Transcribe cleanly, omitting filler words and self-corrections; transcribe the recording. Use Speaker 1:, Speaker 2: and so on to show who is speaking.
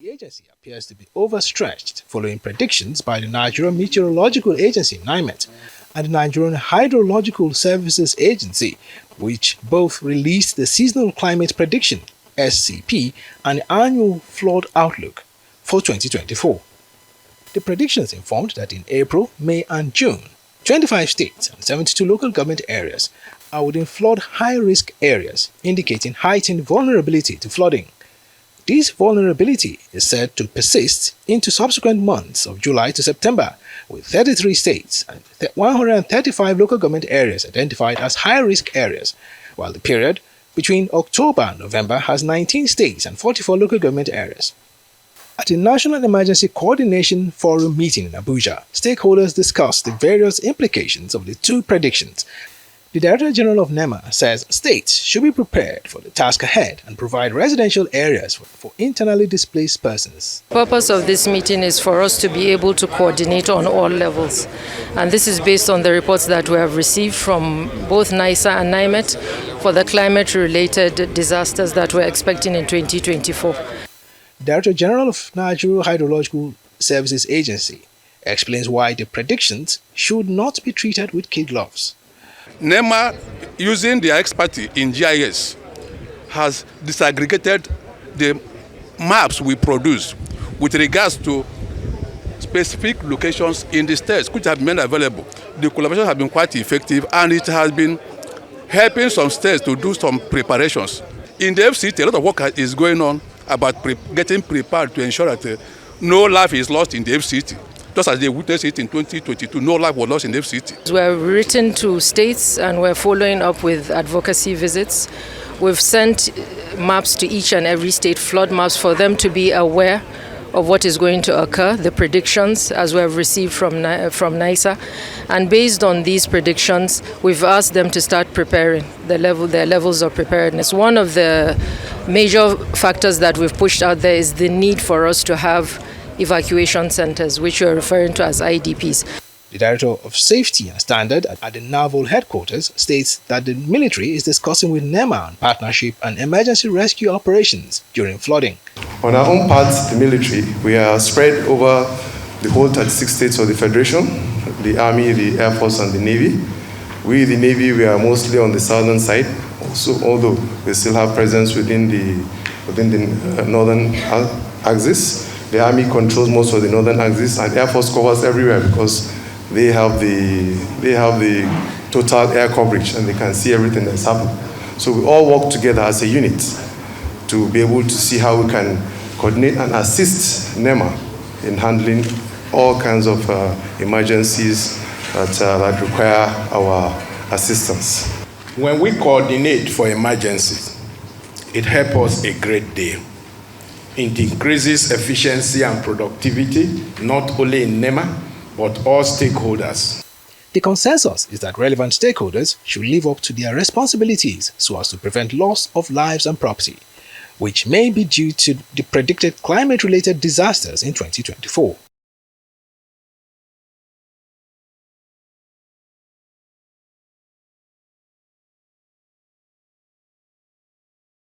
Speaker 1: The agency appears to be overstretched following predictions by the Nigerian Meteorological Agency (NIMET) and the Nigerian Hydrological Services Agency, which both released the Seasonal Climate Prediction (SCP) and the Annual Flood Outlook for 2024. The predictions informed that in April, May and June, 25 states and 72 local government areas are within flood high-risk areas, indicating heightened vulnerability to flooding. This vulnerability is said to persist into subsequent months of July to September, with 33 states and 135 local government areas identified as high-risk areas, while the period between October and November has 19 states and 44 local government areas. At a National Emergency Coordination Forum meeting in Abuja, stakeholders discussed the various implications of the two predictions. The Director General of Nema says states should be prepared for the task ahead and provide residential areas for internally displaced persons.
Speaker 2: The purpose of this meeting is for us to be able to coordinate on all levels. And this is based on the reports that we have received from both NISA and NIMET for the climate-related disasters that we're expecting in 2024.
Speaker 1: The Director General of Nigerian Hydrological Services Agency explains why the predictions should not be treated with kid gloves.
Speaker 3: Nema, using their expertise in GIS, has disaggregated the maps we produce with regards to specific locations in the states which have been made available. The collaboration has been quite effective and it has been helping some states to do some preparations. In the FCT, a lot of work is going on about getting prepared to ensure that no life is lost in the FCT. Just as they witnessed it in 2022, no life was lost in the FCT.
Speaker 2: We have written to states and we're following up with advocacy visits. We've sent maps to each and every state, flood maps, for them to be aware of what is going to occur, the predictions as we have received from NISA. And based on these predictions, we've asked them to start preparing their levels of preparedness. One of the major factors that we've pushed out there is the need for us to have evacuation centers, which we are referring to as IDPs.
Speaker 1: The Director of Safety and Standard at the Naval Headquarters states that the military is discussing with Nema on partnership and emergency rescue operations during flooding.
Speaker 4: On our own part, the military, we are spread over the whole 36 states of the Federation, the Army, the Air Force and the Navy. We, the Navy, we are mostly on the southern side, also, although we still have presence within the northern axis. The Army controls most of the northern axis and Air Force covers everywhere because they have the total air coverage and they can see everything that's happening. So we all work together as a unit to be able to see how we can coordinate and assist NEMA in handling all kinds of emergencies that require our assistance.
Speaker 5: When we coordinate for emergencies, it helps us a great deal. It increases efficiency and productivity, not only in NEMA, but all stakeholders.
Speaker 1: The consensus is that relevant stakeholders should live up to their responsibilities so as to prevent loss of lives and property, which may be due to the predicted climate-related disasters in 2024.